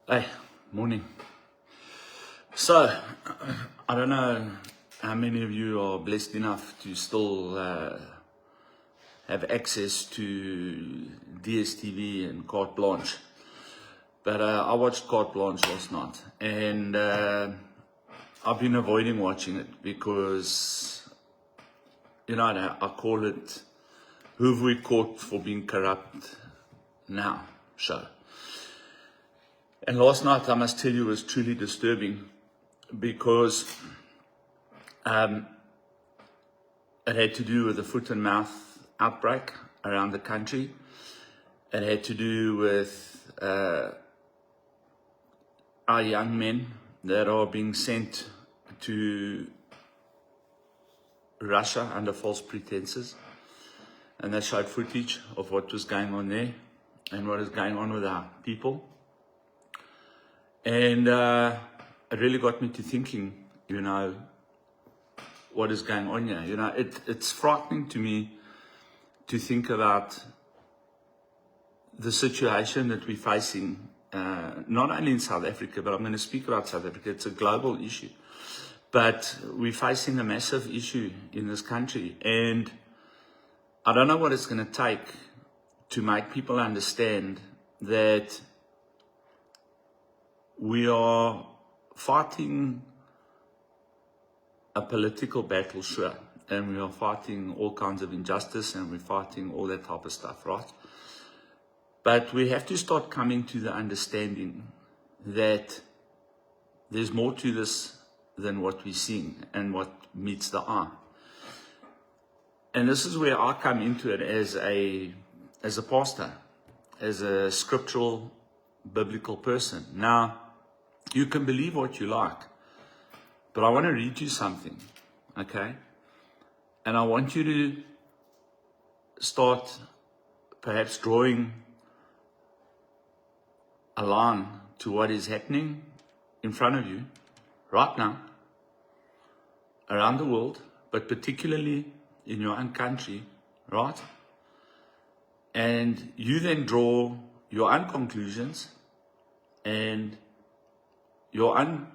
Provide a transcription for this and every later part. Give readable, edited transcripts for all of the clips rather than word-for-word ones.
Hey, morning. So, I don't know how many of you are blessed enough to still have access to DSTV and Carte Blanche. But I watched Carte Blanche last night, and I've been avoiding watching it because, I call it "Who Have We Caught for Being Corrupt Now" show. And last night, I must tell you, was truly disturbing because it had to do with the foot and mouth outbreak around the country. It had to do with our young men that are being sent to Russia under false pretenses. And they showed footage of what was going on there and what is going on with our people. And it really got me to thinking, what is going on here. It's frightening to me to think about the situation that we're facing, not only in South Africa, but I'm going to speak about South Africa. It's a global issue. But we're facing a massive issue in this country. And I don't know what it's going to take to make people understand that we are fighting a political battle, sure, and we are fighting all kinds of injustice and we're fighting all that type of stuff, right? But we have to start coming to the understanding that there's more to this than what we're seeing and what meets the eye. And this is where I come into it as a pastor, as a scriptural, biblical person. Now, you can believe what you like, but I want to read you something, okay? And I want you to start perhaps drawing a line to what is happening in front of you right now, around the world, but particularly in your own country, right? And you then draw your own conclusions and your own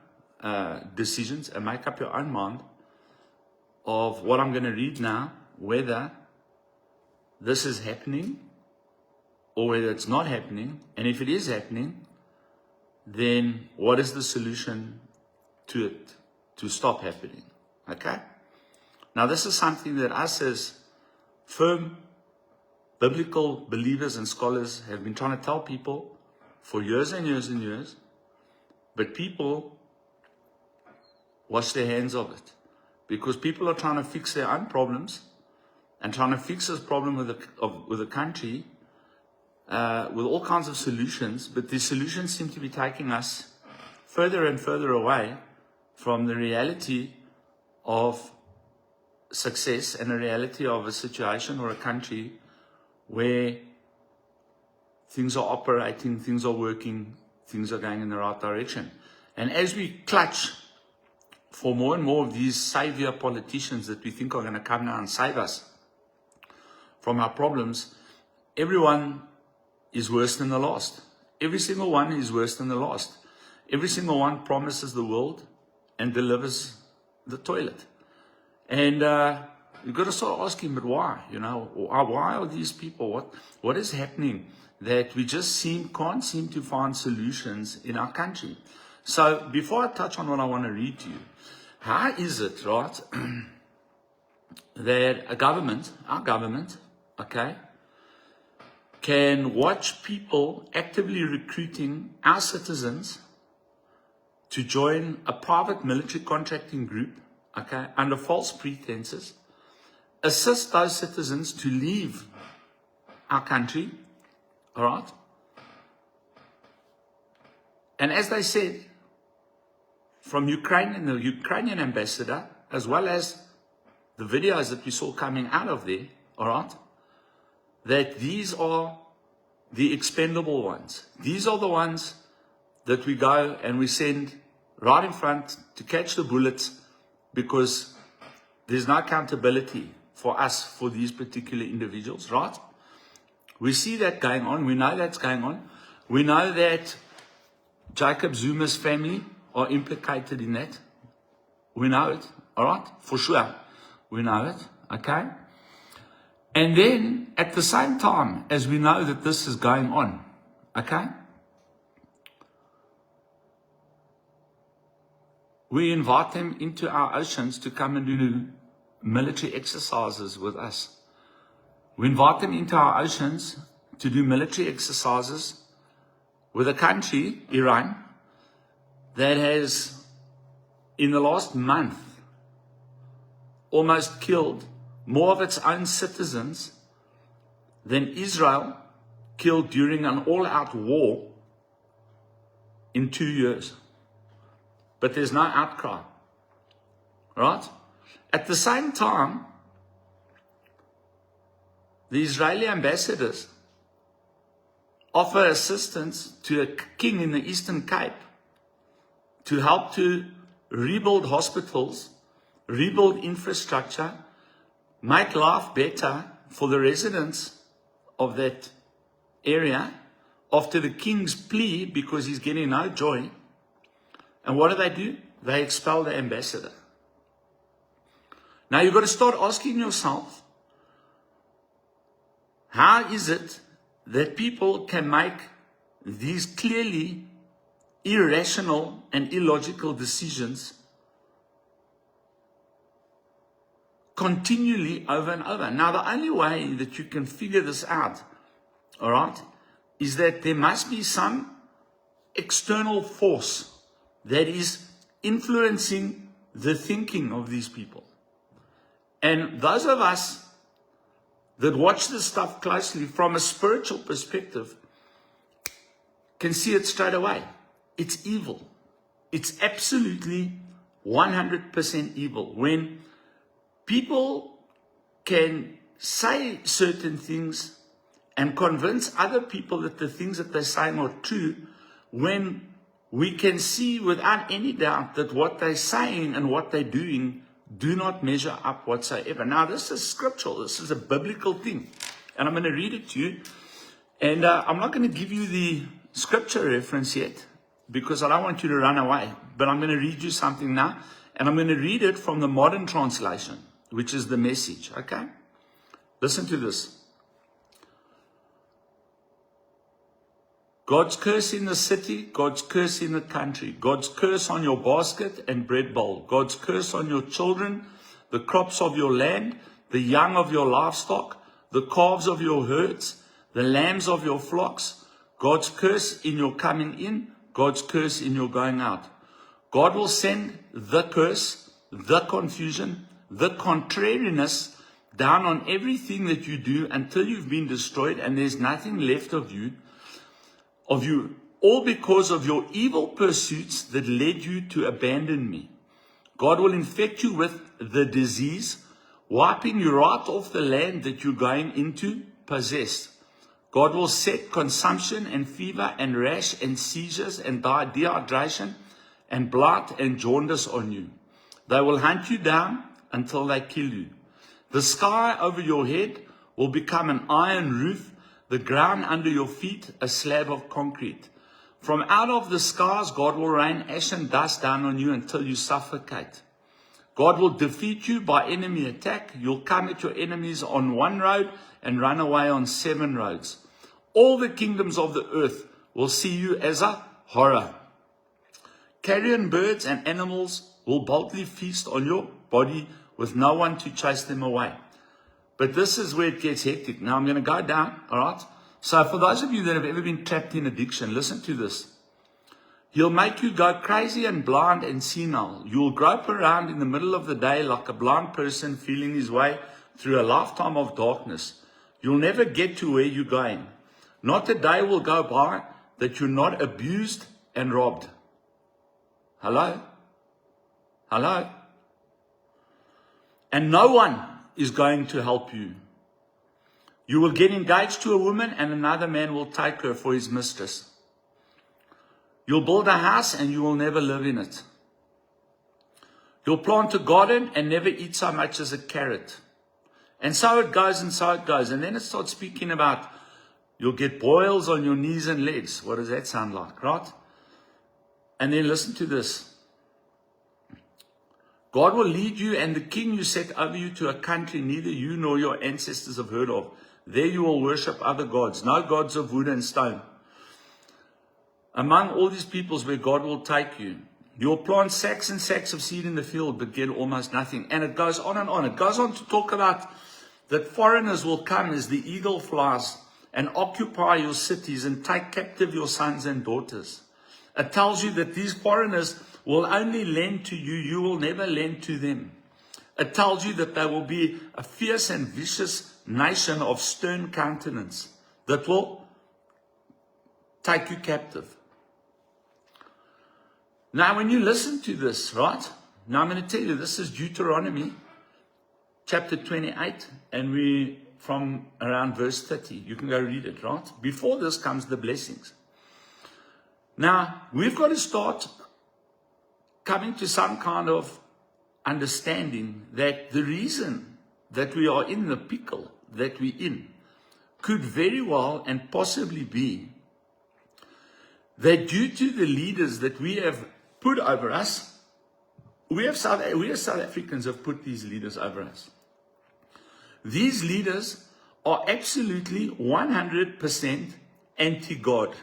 decisions and make up your own mind of what I'm going to read now, whether this is happening or whether it's not happening. And if it is happening, then what is the solution to it to stop happening? Okay? Now, this is something that us as firm biblical believers and scholars have been trying to tell people for years and years and years, but people wash their hands of it because people are trying to fix their own problems and trying to fix this problem with the country with all kinds of solutions, but these solutions seem to be taking us further and further away from the reality of success and the reality of a situation or a country where things are operating, things are working, things are going in the right direction. And as we clutch for more and more of these savior politicians that we think are going to come now and save us from our problems, everyone is worse than the last. Every single one is worse than the last. Every single one promises the world and delivers the toilet. And you've got to start asking, but why? Why are these people? What is happening that we just can't seem to find solutions in our country? So before I touch on what I want to read to you, how is it, right, that our government, okay, can watch people actively recruiting our citizens to join a private military contracting group, okay, under false pretenses, assist those citizens to leave our country, all right? And as they said, from Ukraine and the Ukrainian ambassador, as well as the videos that we saw coming out of there, all right, that these are the expendable ones. These are the ones that we go and we send right in front to catch the bullets because there's no accountability for us, for these particular individuals, right? We see that going on. We know that's going on. We know that Jacob Zuma's family are implicated in that. We know it, all right? For sure, we know it, okay? And then, at the same time, as we know that this is going on, okay? We invite them into our oceans to come and do military exercises with us. We invite them into our oceans to do military exercises with a country, Iran, that has, in the last month, almost killed more of its own citizens than Israel killed during an all-out war in 2 years. But there's no outcry, right? At the same time, the Israeli ambassadors offer assistance to a king in the Eastern Cape to help to rebuild hospitals, rebuild infrastructure, make life better for the residents of that area after the king's plea because he's getting no joy. And what do? They expel the ambassador. Now you've got to start asking yourself, how is it that people can make these clearly irrational and illogical decisions continually over and over? Now, the only way that you can figure this out, all right, is that there must be some external force that is influencing the thinking of these people. And those of us that watch this stuff closely from a spiritual perspective can see it straight away. It's evil. It's absolutely 100% evil. When people can say certain things and convince other people that the things that they're saying are true, when we can see without any doubt that what they're saying and what they're doing do not measure up whatsoever. Now, this is scriptural. This is a biblical thing. And I'm going to read it to you. And I'm not going to give you the scripture reference yet because I don't want you to run away. But I'm going to read you something now. And I'm going to read it from the modern translation, which is the Message. Okay? Listen to this. God's curse in the city, God's curse in the country, God's curse on your basket and bread bowl, God's curse on your children, the crops of your land, the young of your livestock, the calves of your herds, the lambs of your flocks, God's curse in your coming in, God's curse in your going out. God will send the curse, the confusion, the contrariness down on everything that you do until you've been destroyed and there's nothing left of you, all because of your evil pursuits that led you to abandon me. God will infect you with the disease, wiping you right off the land that you're going into possessed. God will set consumption and fever and rash and seizures and dehydration and blight and jaundice on you. They will hunt you down until they kill you. The sky over your head will become an iron roof, the ground under your feet a slab of concrete. From out of the skies, God will rain ash and dust down on you until you suffocate. God will defeat you by enemy attack. You'll come at your enemies on one road and run away on 7 roads. All the kingdoms of the earth will see you as a horror. Carrion birds and animals will boldly feast on your body with no one to chase them away. But this is where it gets hectic. Now I'm going to go down, all right? So for those of you that have ever been trapped in addiction, listen to this. He'll make you go crazy and blind and senile. You'll grope around in the middle of the day like a blind person feeling his way through a lifetime of darkness. You'll never get to where you're going. Not a day will go by that you're not abused and robbed. Hello? Hello? And no one is going to help you. You will get engaged to a woman and another man will take her for his mistress. You'll build a house and you will never live in it. You'll plant a garden and never eat so much as a carrot. And so it goes and so it goes. And then it starts speaking about you'll get boils on your knees and legs. What does that sound like, right? And then listen to this. God will lead you and the king you set over you to a country neither you nor your ancestors have heard of. There you will worship other gods, no gods of wood and stone. Among all these peoples where God will take you, you will plant sacks and sacks of seed in the field, but get almost nothing. And it goes on and on. It goes on to talk about that foreigners will come as the eagle flies and occupy your cities and take captive your sons and daughters. It tells you that these foreigners will only lend to you, you will never lend to them. It tells you that they will be a fierce and vicious nation of stern countenance that will take you captive. Now, when you listen to this, right? Now, I'm going to tell you, this is Deuteronomy chapter 28, and we from around verse 30. You can go read it, right? Before this comes the blessings. Now, we've got to start coming to some kind of understanding that the reason that we are in the pickle that we're in could very well and possibly be that due to the leaders that we have put over us, we as South Africans have put these leaders over us. These leaders are absolutely 100% anti-God,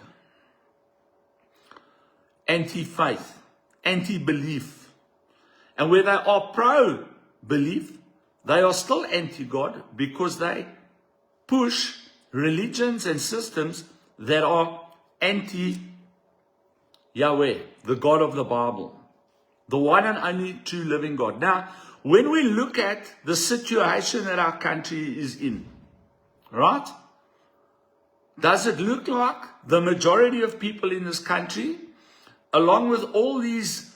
anti-faith, anti-belief. And where they are pro-belief, they are still anti-God because they push religions and systems that are anti-Yahweh, the God of the Bible, the one and only true living God. Now, when we look at the situation that our country is in, right? Does it look like the majority of people in this country, along with all these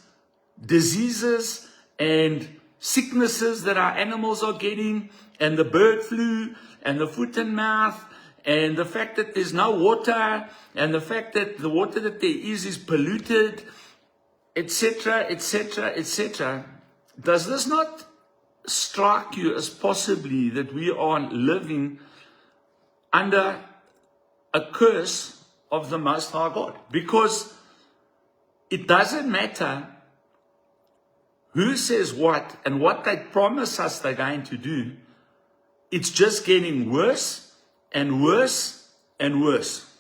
diseases and sicknesses that our animals are getting, and the bird flu, and the foot and mouth, and the fact that there's no water, and the fact that the water that there is polluted, etc., etc., etc., does this not strike you as possibly that we are living under a curse of the Most High God? Because it doesn't matter who says what and what they promise us they're going to do. It's just getting worse and worse and worse.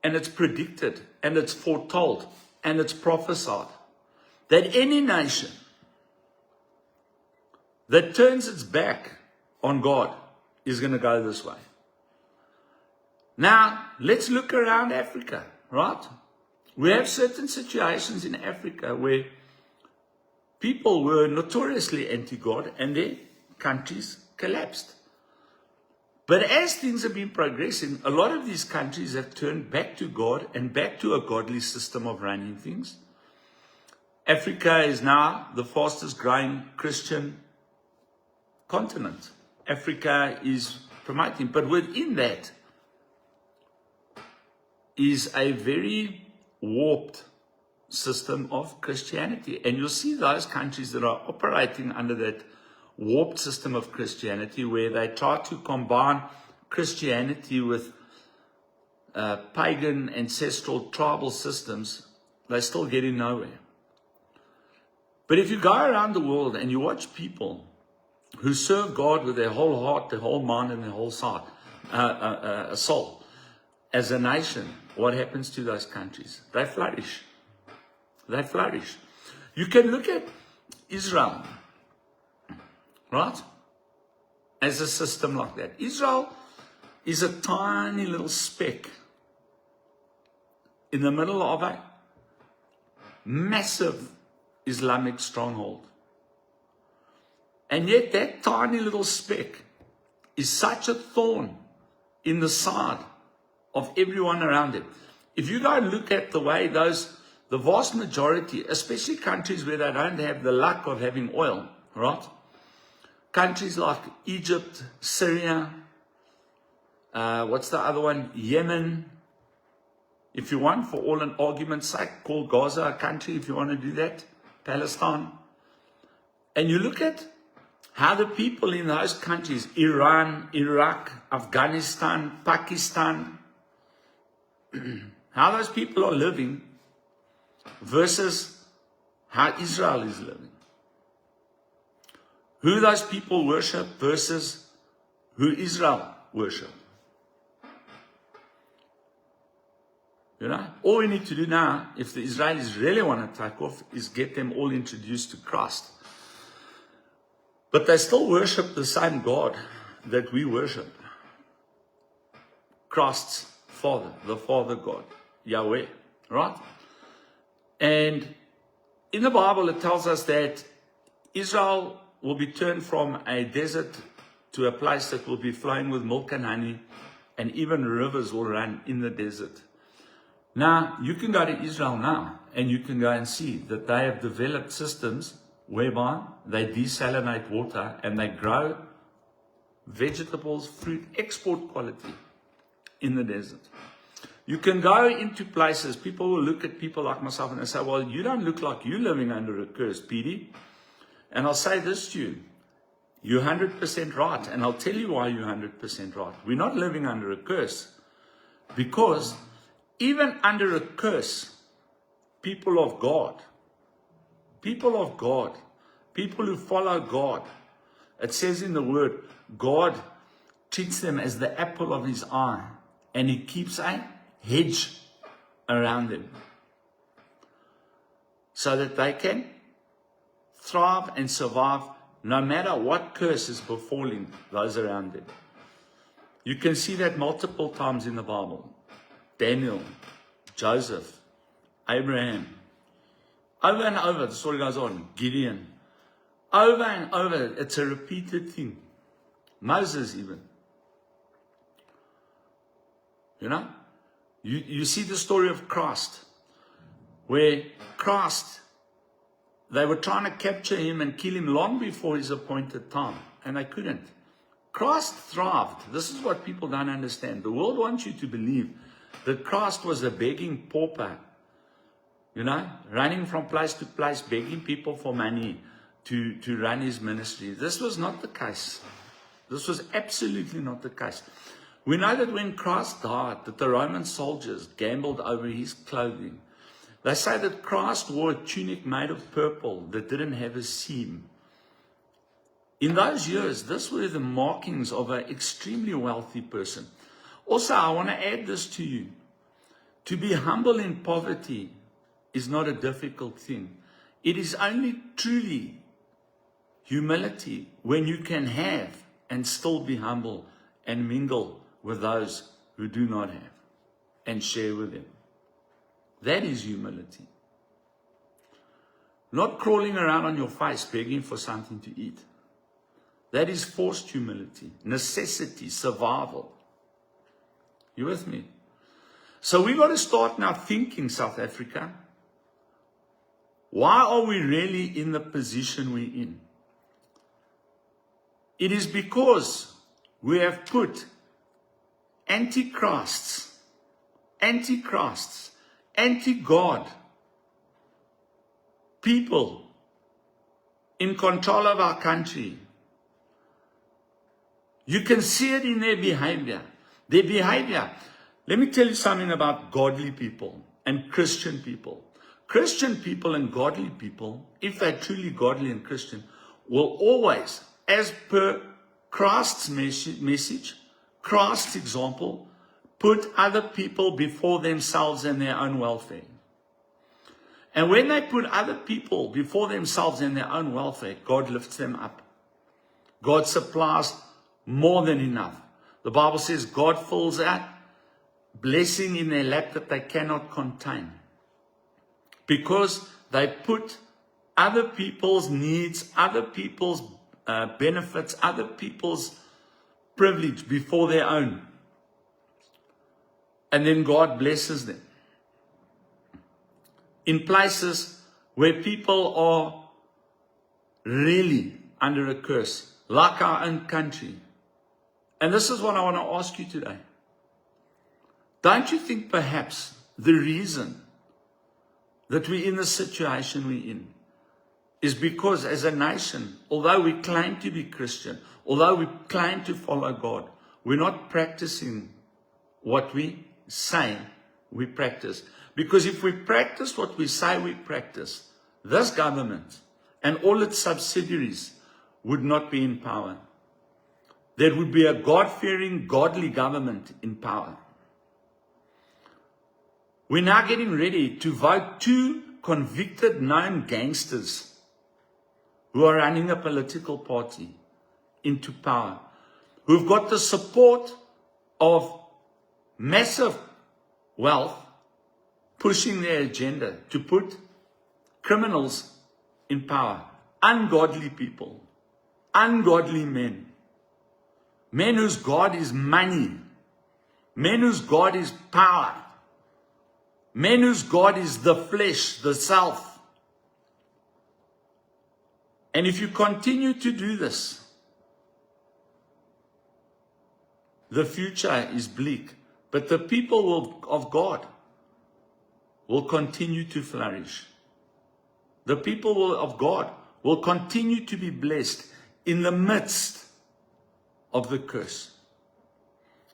And it's predicted and it's foretold and it's prophesied that any nation that turns its back on God is going to go this way. Now, let's look around Africa, right? We have certain situations in Africa where people were notoriously anti-God and their countries collapsed. But as things have been progressing, a lot of these countries have turned back to God and back to a godly system of running things. Africa is now the fastest growing Christian continent. Africa is promoting, but within that is a very warped system of Christianity. And you'll see those countries that are operating under that warped system of Christianity, where they try to combine Christianity with pagan, ancestral, tribal systems, they're still getting nowhere. But if you go around the world and you watch people who serve God with their whole heart, their whole mind, and their whole soul, as a nation, what happens to those countries? They flourish. They flourish. You can look at Israel, right? As a system like that. Israel is a tiny little speck in the middle of a massive Islamic stronghold. And yet that tiny little speck is such a thorn in the side of everyone around it. If you go and look at the way the vast majority, especially countries where they don't have the luck of having oil, right? Countries like Egypt, Syria, what's the other one? Yemen. If you want, for all an argument's sake, call Gaza a country if you want to do that. Palestine. And you look at how the people in those countries, Iran, Iraq, Afghanistan, Pakistan, how those people are living versus how Israel is living. Who those people worship versus who Israel worship. You know, all we need to do now, if the Israelis really want to take off, is get them all introduced to Christ. But they still worship the same God that we worship. Christ's Father, the Father God, Yahweh, right? And in the Bible, it tells us that Israel will be turned from a desert to a place that will be flowing with milk and honey, and even rivers will run in the desert. Now, you can go to Israel now, and you can go and see that they have developed systems whereby they desalinate water and they grow vegetables, fruit, export quality in the desert. You can go into places, people will look at people like myself and they say, well, you don't look like you're living under a curse, Petey. And I'll say this to you, you're 100% right, and I'll tell you why you're 100% right. We're not living under a curse, because even under a curse, people of God, people who follow God, it says in the word, God treats them as the apple of his eye, and he keeps a hedge around them so that they can thrive and survive no matter what curse is befalling those around them. You can see that multiple times in the Bible. Daniel, Joseph, Abraham. Over and over, the story goes on. Gideon. Over and over, it's a repeated thing. Moses even. You know? You see the story of Christ, where Christ, they were trying to capture him and kill him long before his appointed time, and they couldn't. Christ thrived. This is what people don't understand. The world wants you to believe that Christ was a begging pauper, you know, running from place to place, begging people for money to run his ministry. This was not the case. This was absolutely not the case. We know that when Christ died, that the Roman soldiers gambled over his clothing. They say that Christ wore a tunic made of purple that didn't have a seam. In those years, this were the markings of an extremely wealthy person. Also, I want to add this to you. To be humble in poverty is not a difficult thing. It is only truly humility when you can have and still be humble and mingle with those who do not have and share with them. That is humility. Not crawling around on your face begging for something to eat. That is forced humility, necessity, survival. You with me? So we got to start now thinking, South Africa, why are we really in the position we're in? It is because we have put antichrists, anti-God people in control of our country. You can see it in their behavior. Their behavior. Let me tell you something about godly people and Christian people. Christian people and godly people, if they're truly godly and Christian, will always, as per Christ's message, Christ's example, put other people before themselves and their own welfare. And when they put other people before themselves and their own welfare, God lifts them up. God supplies more than enough. The Bible says God fills out blessing in their lap that they cannot contain. Because they put other people's needs, other people's benefits, other people's privilege before their own. And then God blesses them. In places where people are really under a curse, like our own country. And this is what I want to ask you today. Don't you think perhaps the reason that we're in the situation we're in is because as a nation, although we claim to be Christian, although we claim to follow God, we're not practicing what we say we practice. Because if we practice what we say we practice, this government and all its subsidiaries would not be in power. There would be a God-fearing, godly government in power. We're now getting ready to vote 2 convicted known gangsters who are running a political party into power, who've got the support of massive wealth pushing their agenda to put criminals in power, ungodly people, ungodly men, men whose God is money, men whose God is power, men whose God is the flesh, the self. And if you continue to do this, the future is bleak, but the people of God will continue to flourish. The people of God will continue to be blessed in the midst of the curse.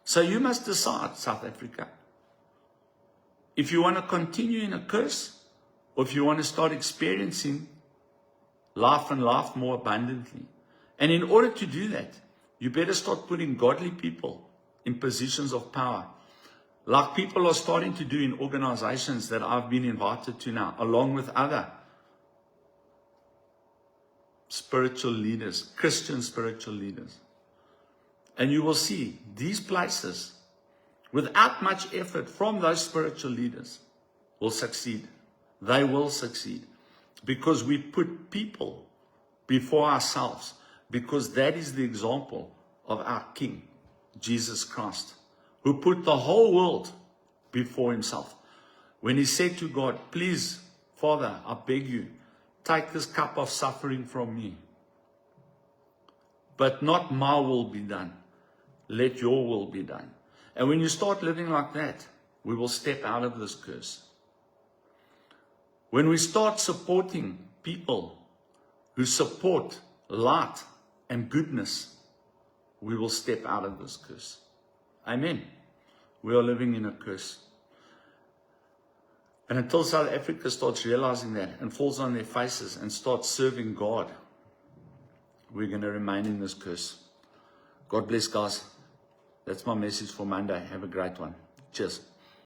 So you must decide, South Africa, if you want to continue in a curse, or if you want to start experiencing life and life more abundantly. And in order to do that, you better start putting godly people in positions of power, like people are starting to do in organizations that I've been invited to now, along with other spiritual leaders, Christian spiritual leaders. And you will see these places, without much effort from those spiritual leaders, will succeed. They will succeed because we put people before ourselves, because that is the example of our King, Jesus Christ, who put the whole world before himself. When he said to God, please, Father, I beg you, take this cup of suffering from me, but not my will be done. Let your will be done. And when you start living like that, we will step out of this curse. When we start supporting people who support light and goodness, we will step out of this curse. Amen. We are living in a curse. And until South Africa starts realizing that and falls on their faces and starts serving God, we're going to remain in this curse. God bless, guys. That's my message for Monday. Have a great one. Cheers.